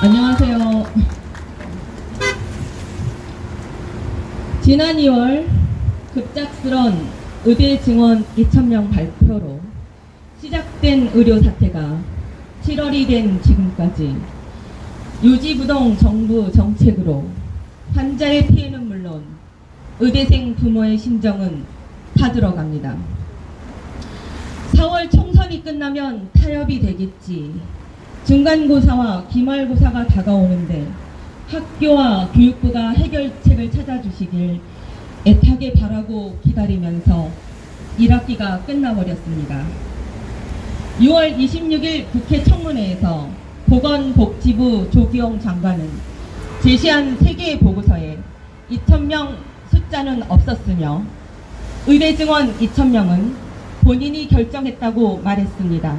안녕하세요. 지난 2월 급작스런 의대 증원 2,000명 발표로 시작된 의료 사태가 7월이 된 지금까지 유지부동 정부 정책으로 환자의 피해는 물론 의대생 부모의 심정은 타들어갑니다. 4월 총선이 끝나면 타협이 되겠지. 중간고사와 기말고사가 다가오는데 학교와 교육부가 해결책을 찾아주시길 애타게 바라고 기다리면서 1학기가 끝나버렸습니다. 6월 26일 국회 청문회에서 보건복지부 조기용 장관은 제시한 3개의 보고서에 2,000명 숫자는 없었으며 의대 증원 2,000명은 본인이 결정했다고 말했습니다.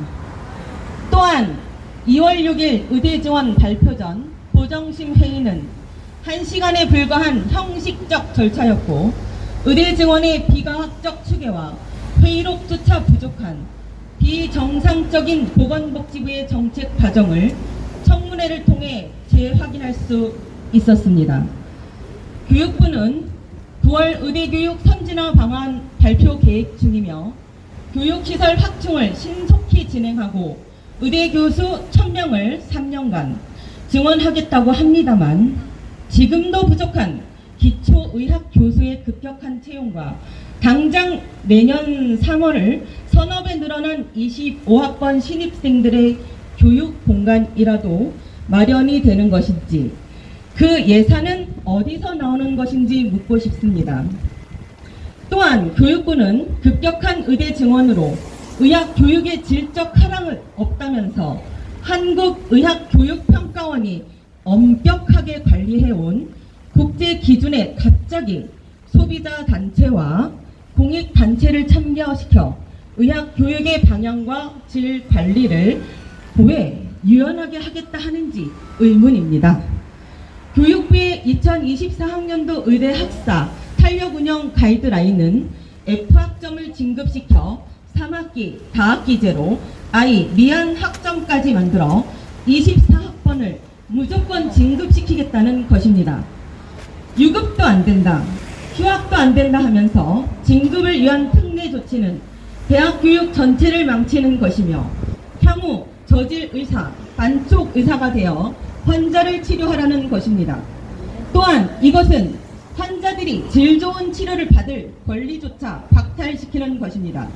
또한 2월 6일 의대 증원 발표 전 보정심 회의는 1시간에 불과한 형식적 절차였고 의대 증원의 비과학적 추계와 회의록조차 부족한 비정상적인 보건복지부의 정책 과정을 청문회를 통해 재확인할 수 있었습니다. 교육부는 9월 의대교육 선진화 방안 발표 계획 중이며 교육시설 확충을 신속히 진행하고 의대 교수 1,000명을 3년간 증원하겠다고 합니다만 지금도 부족한 기초의학 교수의 급격한 채용과 당장 내년 3월을 선업에 늘어난 25학번 신입생들의 교육 공간이라도 마련이 되는 것인지 그 예산은 어디서 나오는 것인지 묻고 싶습니다. 또한 교육부는 급격한 의대 증원으로 의학 교육의 질적 하락은 없다면서 한국의학교육평가원이 엄격하게 관리해온 국제 기준에 갑자기 소비자 단체와 공익 단체를 참여시켜 의학 교육의 방향과 질 관리를 왜 유연하게 하겠다 하는지 의문입니다. 교육부의 2024학년도 의대 학사 탄력 운영 가이드라인은 F학점을 진급시켜 3학기 다학기제로 I 미한 학점까지 만들어 24학번을 무조건 진급시키겠다는 것입니다. 유급도 안 된다, 휴학도 안 된다 하면서 진급을 위한 특례 조치는 대학 교육 전체를 망치는 것이며 향후 저질 의사, 반쪽 의사가 되어 환자를 치료하라는 것입니다. 또한 이것은 환자들이 질 좋은 치료를 받을 권리조차 박탈시키는 것입니다.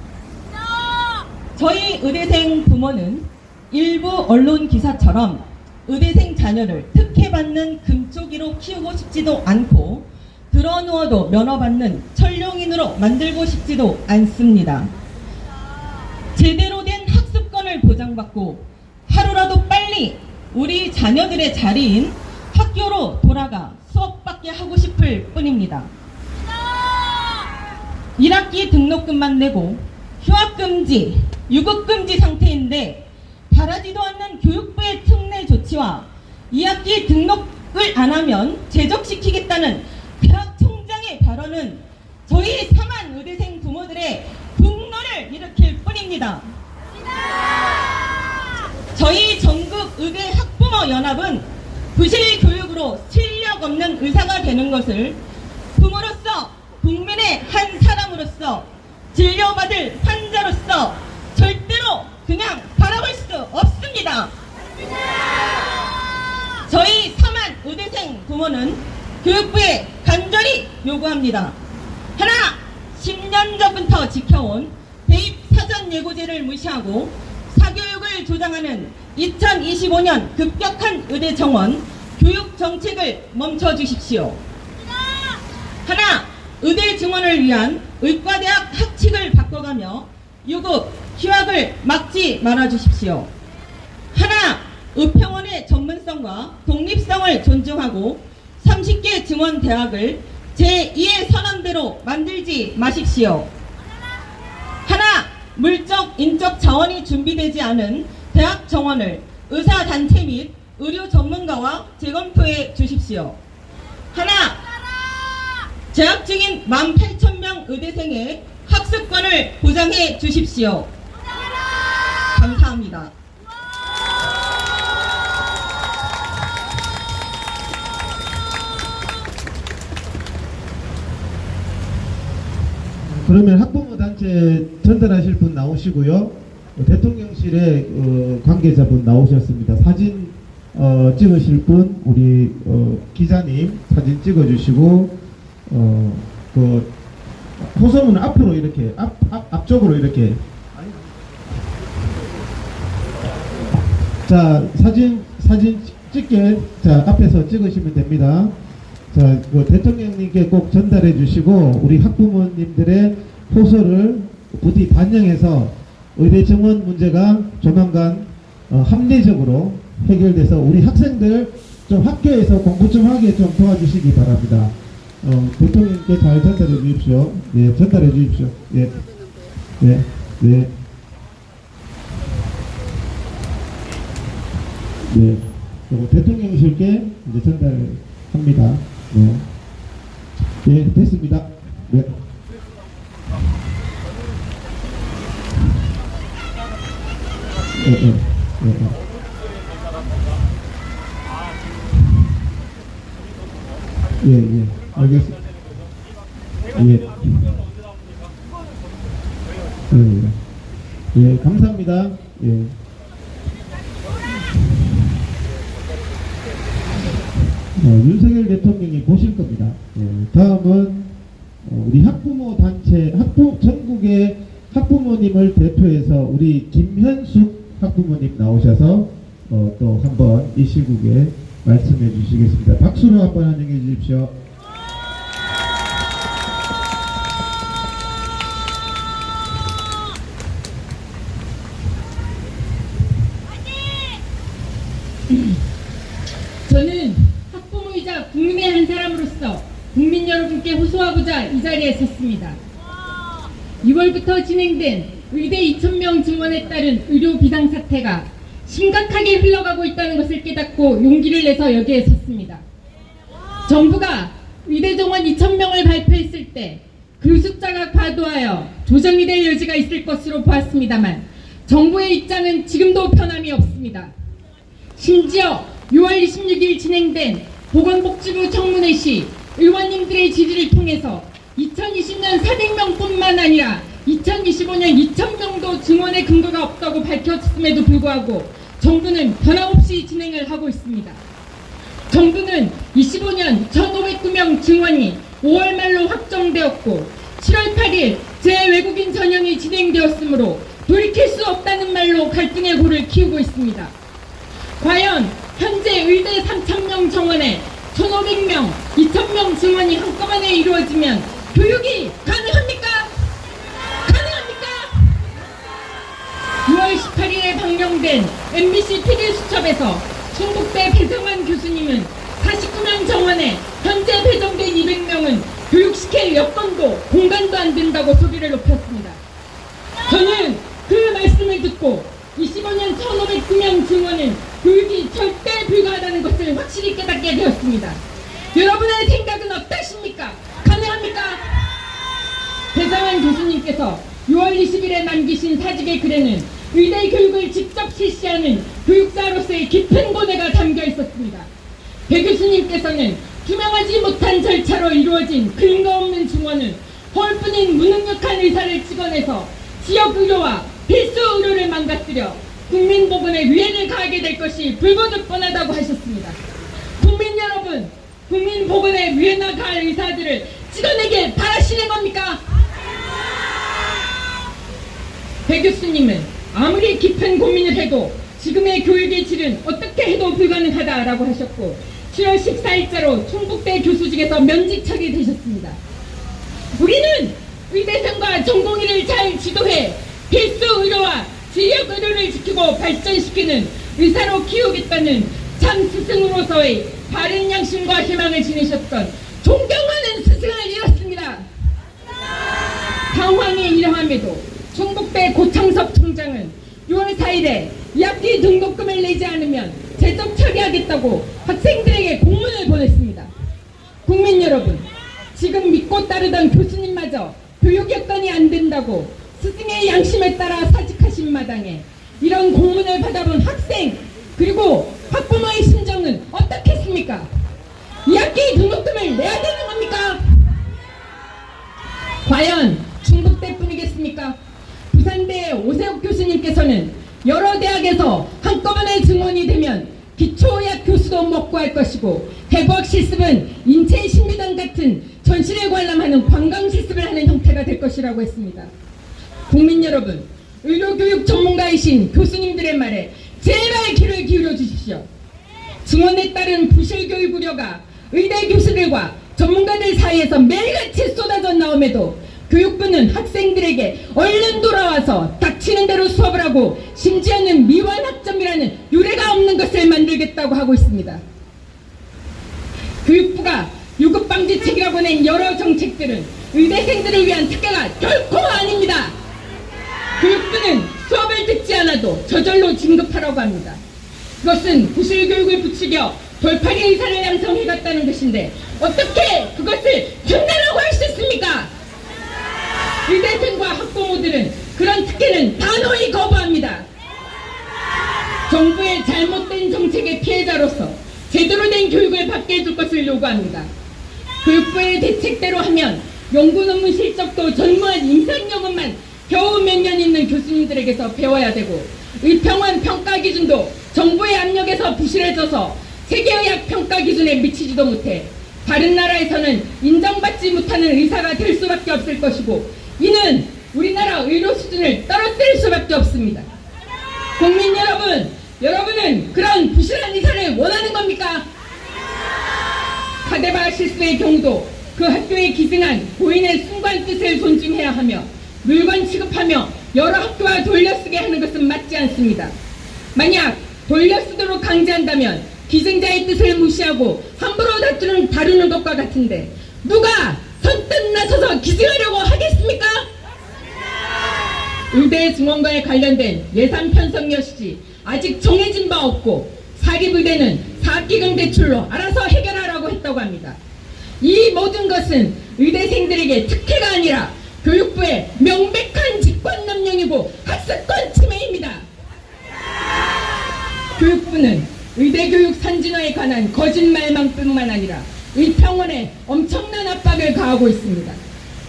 저희 의대생 부모는 일부 언론 기사처럼 의대생 자녀를 특혜받는 금쪽이로 키우고 싶지도 않고 들어누워도 면허받는 천룡인으로 만들고 싶지도 않습니다. 제대로 된 학습권을 보장받고 하루라도 빨리 우리 자녀들의 자리인 학교로 돌아가 수업받게 하고 싶을 뿐입니다. 1학기 등록금만 내고 휴학금지, 유급금지 상태인데 바라지도 않는 교육부의 특례 조치와 2학기 등록을 안 하면 제적시키겠다는 대학 총장의 발언은 저희 사만 의대생 부모들의 분노를 일으킬 뿐입니다. 저희 전국 의대 학부모 연합은 부실 교육으로 실력 없는 의사가 되는 것을 부모로서 국민의 한 사람으로서 진료받을 환자로서 절대로 그냥 바라볼 수 없습니다. 저희 사만 의대생 부모는 교육부에 간절히 요구합니다. 하나, 10년 전부터 지켜온 대입 사전 예고제를 무시하고 사교육을 조장하는 2025년 급격한 의대 정원 교육 정책을 멈춰주십시오. 하나, 의대 증원을 위한 의과대학 학칙을 바꿔가며 유급, 휴학을 막지 말아주십시오. 하나, 의평원의 전문성과 독립성을 존중하고 30개 증원대학을 제2의 선언대로 만들지 마십시오. 하나, 물적, 인적 자원이 준비되지 않은 대학 정원을 의사단체 및 의료 전문가와 재검토해 주십시오. 하나, 재학 중인 18,000명 의대생의 학습권을 보장해 주십시오. 감사합니다. 그러면 학부모 단체 전달하실 분 나오시고요. 대통령실에 관계자분 나오셨습니다. 사진 찍으실 분 우리 기자님 사진 찍어주시고 그 호소문은 앞으로 이렇게 앞쪽으로 이렇게 자 사진 찍게 자 앞에서 찍으시면 됩니다. 자, 그 대통령님께 꼭 전달해 주시고 우리 학부모님들의 호소를 부디 반영해서 의대 정원 문제가 조만간 합리적으로 해결돼서 우리 학생들 좀 학교에서 공부 좀 하게 좀 도와주시기 바랍니다. 대통령님께 잘 전달해 주십시오. 예, 전달해 주십시오. 예, 네, 네, 네. 대통령실께 이제 전달합니다. 네, 네, 됐습니다. 네. 예, 예, 예, 예. 예, 예, 알겠습니다. 예, 예, 예, 감사합니다. 예. 윤석열 대통령이 보실 겁니다. 예, 다음은 우리 학부모 단체, 전국의 학부모님을 대표해서 우리 김현숙 학부모님 나오셔서 또 한번 이 시국에 말씀해 주시겠습니다. 박수로 한번 환영해 주십시오. 저는 학부모이자 국민의 한 사람으로서 국민 여러분께 호소하고자 이 자리에 섰습니다. 2월부터 진행된 의대 2,000명 증원에 따른 의료 비상사태가 심각하게 흘러가고 있다는 것을 깨닫고 용기를 내서 여기에 섰습니다. 정부가 의대 정원 2,000명을 발표했을 때 그 숫자가 과도하여 조정이 될 여지가 있을 것으로 보았습니다만 정부의 입장은 지금도 변함이 없습니다. 심지어 6월 26일 진행된 보건복지부 청문회 시 의원님들의 질의를 통해서 2020년 400명뿐만 아니라 2025년 2,000명도 증원의 근거가 없다고 밝혔음에도 불구하고 정부는 변함없이 진행을 하고 있습니다. 정부는 25년 1,509명 증원이 5월 말로 확정되었고 7월 8일 재외국인 전형이 진행되었으므로 돌이킬 수 없다는 말로 갈등의 골을 키우고 있습니다. 과연 현재 의대 3,000명 정원에 1,500명, 2,000명 증원이 한꺼번에 이루어지면 교육이 가능합니까? 가능합니까? 6월 18일에 방영된 MBC PD 수첩에서 충북대 배정환 교수님은 49명 정원에 현재 배정된 200명은 교육시킬 여건도 공간도 안 된다고 소리를 높였습니다. 저는 그 말씀을 듣고 25년 1,509명 증원은 교육이 절대 불가하다는 것을 확실히 깨닫게 되었습니다. 여러분의 생각은 어떠십니까? 가능합니까? 배정환 교수님께서 6월 20일에 남기신 사직의 글에는 의대 교육을 직접 실시하는 교육사로서의 깊은 고뇌가 담겨 있었습니다. 배 교수님께서는 투명하지 못한 절차로 이루어진 근거 없는 증원은 헐뿐인 무능력한 의사를 찍어내서 지역 의료와 필수 의료를 망가뜨려 국민보건에 위해를 가하게 될 것이 불보듯 뻔하다고 하셨습니다. 국민 여러분, 국민보건에 위해나 가할 의사들을 찍어내길 바라시는 겁니까? 배 교수님은 아무리 깊은 고민을 해도 지금의 교육의 질은 어떻게 해도 불가능하다라고 하셨고 7월 14일자로 충북대 교수직에서 면직 처리되셨습니다. 우리는 의대생과 전공의를 잘 지도해 필수 의료와 지역 의료를 지키고 발전시키는 의사로 키우겠다는 참 스승으로서의 바른 양심과 희망을 지니셨던 존경하는 스승을 잃었습니다. 당황이 이러함에도 충북대 고창섭 총장은 6월 4일에 2학기 등록금을 내지 않으면 제적 처리하겠다고 학생들에게 공문을 보냈습니다. 국민 여러분, 지금 믿고 따르던 교수님마저 교육 여건이 안 된다고 스승의 양심에 따라 사직하신 마당에 이런 공문을 받아본 학생 그리고 학부모의 심정은 어떻겠습니까? 2학기 등록금을 내야 되는 겁니까? 과연 충북 해서 한꺼번에 증원이 되면 기초의학 교수도 먹고 할 것이고 대부학 실습은 인체 신비단 같은 전시를 관람하는 관광 실습을 하는 형태가 될 것이라고 했습니다. 국민 여러분, 의료교육 전문가이신 교수님들의 말에 제발 귀를 기울여 주십시오. 증언에 따른 부실교육 우려가 의대 교수들과 전문가들 사이에서 매일같이 쏟아져 나옴에도 교육부는 학생들에게 얼른 돌아와서 닥치는 대로 수업을 하고 심지어는 미완학점이라는 유례가 없는 것을 만들겠다고 하고 있습니다. 교육부가 유급방지책이라고 낸 여러 정책들은 의대생들을 위한 특혜가 결코 아닙니다. 교육부는 수업을 듣지 않아도 저절로 진급하라고 합니다. 그것은 부실교육을 부추겨 돌팔이 의사를 양성해갔다는 것인데 어떻게 그것을 흉내라고 할 수 있습니까? 의대생과 학부모들은 그런 특혜는 단호히 거부합니다. 정부의 잘못된 정책의 피해자로서 제대로 된 교육을 받게 해줄 것을 요구합니다. 교육부의 대책대로 하면 연구 논문 실적도 전무한 임상연구만 겨우 몇 년 있는 교수님들에게서 배워야 되고 의평원 평가 기준도 정부의 압력에서 부실해져서 세계의학 평가 기준에 미치지도 못해 다른 나라에서는 인정받지 못하는 의사가 될 수밖에 없을 것이고 이는 우리나라 의료 수준을 떨어뜨릴 수밖에 없습니다. 국민 여러분, 여러분은 그런 부실한 의사를 원하는 겁니까? 카데바 실수의 경우도 그 학교에 기승한 고인의 순간 뜻을 존중해야 하며 물건 취급하며 여러 학교와 돌려쓰게 하는 것은 맞지 않습니다. 만약 돌려쓰도록 강제한다면 기증자의 뜻을 무시하고 함부로 다루는 것과 같은데 누가 선뜻 나서서 기증하려고 하겠습니까? 의대 증원과에 관련된 예산 편성 여시 아직 정해진 바 없고 사립의대는 사학기금 대출로 알아서 해결하라고 했다고 합니다. 이 모든 것은 의대생들에게 특혜가 아니라 교육부의 명백한 직권남용이고 학습권 침해입니다. 교육부는 의대교육 선진화에 관한 거짓말만뿐만 아니라 의평원에 엄청난 압박을 가하고 있습니다.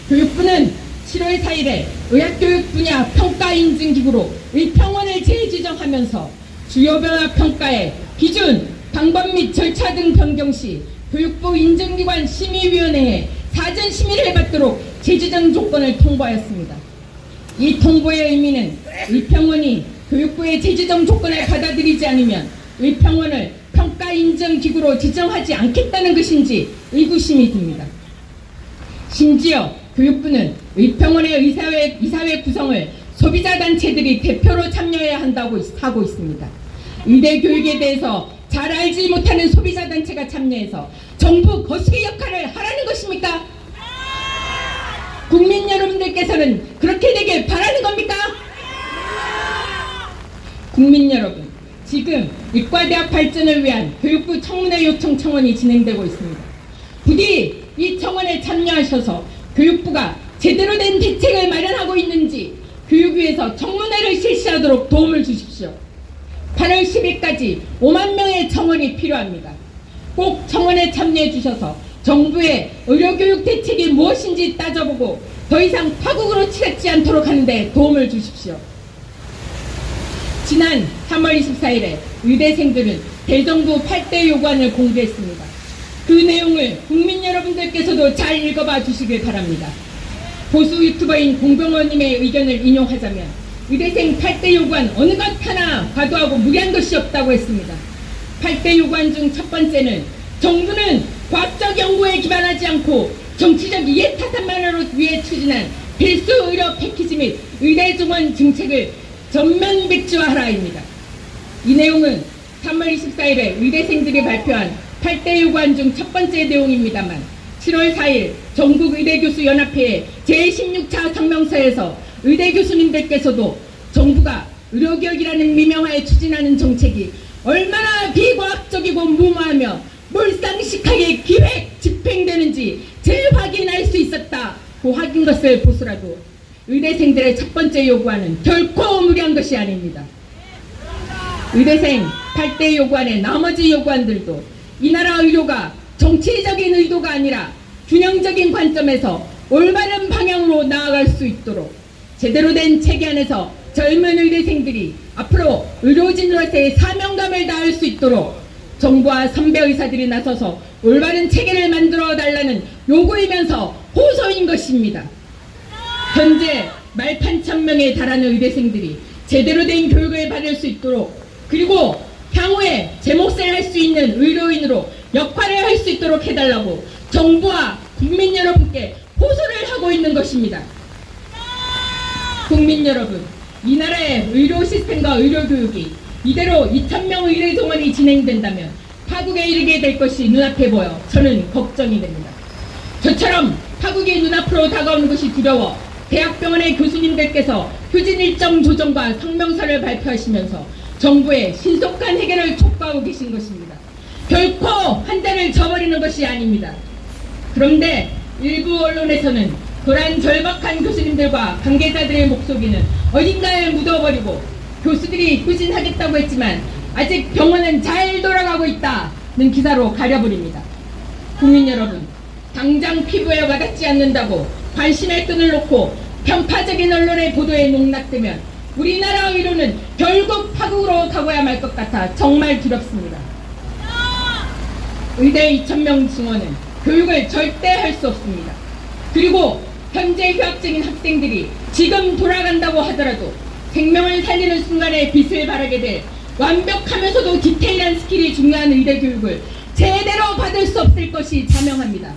교육부는 7월 4일에 의학교육 분야 평가인증기구로 의평원을 재지정하면서 주요 변화 평가의 기준, 방법 및 절차 등 변경 시 교육부 인증기관 심의위원회에 사전 심의를 받도록 재지정 조건을 통보하였습니다. 이 통보의 의미는 의평원이 교육부의 재지정 조건을 받아들이지 않으면 의평원을 평가인증기구로 지정하지 않겠다는 것인지 의구심이 듭니다. 심지어 교육부는 의평원의 이사회 구성을 소비자단체들이 대표로 참여해야 한다고 하고 있습니다. 의대 교육에 대해서 잘 알지 못하는 소비자단체가 참여해서 정부 거수기 역할을 하라는 것입니까? 국민 여러분들께서는 그렇게 되길 바라는 겁니까? 국민 여러분, 지금 의과대학 발전을 위한 교육부 청문회 요청 청원이 진행되고 있습니다. 부디 이 청원에 참여하셔서 교육부가 제대로 된 대책을 마련하고 있는지 교육위에서 청문회를 실시하도록 도움을 주십시오. 8월 10일까지 5만 명의 청원이 필요합니다. 꼭 청원에 참여해 주셔서 정부의 의료교육 대책이 무엇인지 따져보고 더 이상 파국으로 치닫지 않도록 하는 데 도움을 주십시오. 지난 3월 24일에 의대생들은 대정부 8대 요구안을 공개했습니다. 그 내용을 국민 여러분들께서도 잘 읽어봐 주시길 바랍니다. 보수 유튜버인 공병호님의 의견을 인용하자면 의대생 8대 요구안 어느 것 하나 과도하고 무리한 것이 없다고 했습니다. 8대 요구안 중 첫 번째는 정부는 과학적 연구에 기반하지 않고 정치적 이해 타산만으로 위해 추진한 필수 의료 패키지 및 의대 증원 정책을 전면 백지화하라입니다. 이 내용은 3월 24일에 의대생들이 발표한 8대 요구안 중 첫 번째 내용입니다만 7월 4일 전국의대교수연합회의 제16차 성명서에서 의대 교수님들께서도 정부가 의료개혁이라는 미명하에 추진하는 정책이 얼마나 비과학적이고 무모하며 몰상식하게 기획, 집행되는지 재확인할 수 있었다고 확인 것을 보수라도 의대생들의 첫 번째 요구안은 결코 무리한 것이 아닙니다. 의대생 8대 요구안의 나머지 요구안들도 이 나라 의료가 정치적인 의도가 아니라 균형적인 관점에서 올바른 방향으로 나아갈 수 있도록 제대로 된 체계 안에서 젊은 의대생들이 앞으로 의료진으로서의 사명감을 다할 수 있도록 정부와 선배 의사들이 나서서 올바른 체계를 만들어 달라는 요구이면서 호소인 것입니다. 현재 18,000명에 달하는 의대생들이 제대로 된 교육을 받을 수 있도록, 그리고 향후에 제 몫을 할 수 있는 의료인으로 역할을 할 수 있도록 해달라고 정부와 국민 여러분께 호소를 하고 있는 것입니다. 국민 여러분, 이 나라의 의료 시스템과 의료 교육이 이대로 2,000명 의대 동원이 진행된다면 파국에 이르게 될 것이 눈앞에 보여 저는 걱정이 됩니다. 저처럼 파국이 눈앞으로 다가오는 것이 두려워 대학병원의 교수님들께서 휴진 일정 조정과 성명서를 발표하시면서 정부의 신속한 해결을 촉구하고 계신 것입니다. 결코 한 달을 저버리는 것이 아닙니다. 그런데 일부 언론에서는 그러한 절박한 교수님들과 관계자들의 목소리는 어딘가에 묻어버리고 교수들이 휴진하겠다고 했지만 아직 병원은 잘 돌아가고 있다는 기사로 가려버립니다. 국민 여러분, 당장 피부에 와닿지 않는다고 관심의 끈을 놓고 편파적인 언론의 보도에 농락되면 우리나라 의료는 결국 파국으로 가고야 말 것 같아 정말 두렵습니다. 의대 2,000명 증원은 교육을 절대 할 수 없습니다. 그리고 현재 휴학 중인 학생들이 지금 돌아간다고 하더라도 생명을 살리는 순간에 빛을 발하게 될 완벽하면서도 디테일한 스킬이 중요한 의대 교육을 제대로 받을 수 없을 것이 자명합니다.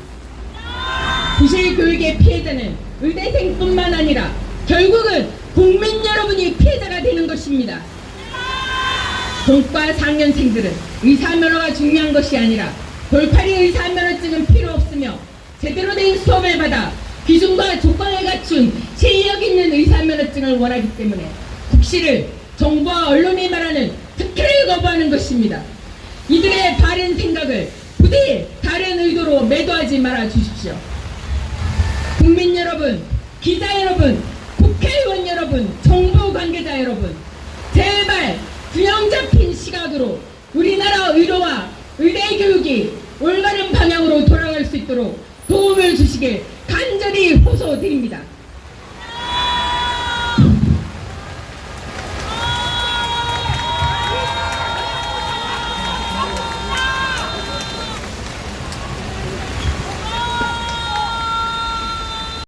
부실 교육의 피해자는 의대생뿐만 아니라 결국은 국민 여러분이 피해자가 되는 것입니다. 본과 4학년생들은 의사면허가 중요한 것이 아니라 돌팔이 의사면허증은 필요 없으며 제대로 된 수업을 받아 기준과 조건을 갖춘 실력 있는 의사면허증을 원하기 때문에 국시를 정부와 언론이 말하는 특혜를 거부하는 것입니다. 이들의 바른 생각을 부디 다른 의도로 매도하지 말아 주십시오. 국민 여러분, 기자 여러분, 국회의원 여러분, 정부 관계자 여러분, 제발 균형 잡힌 시각으로 우리나라 의료와 의대 교육이 올바른 방향으로 돌아갈 수 있도록 도움을 주시길 간절히 호소드립니다.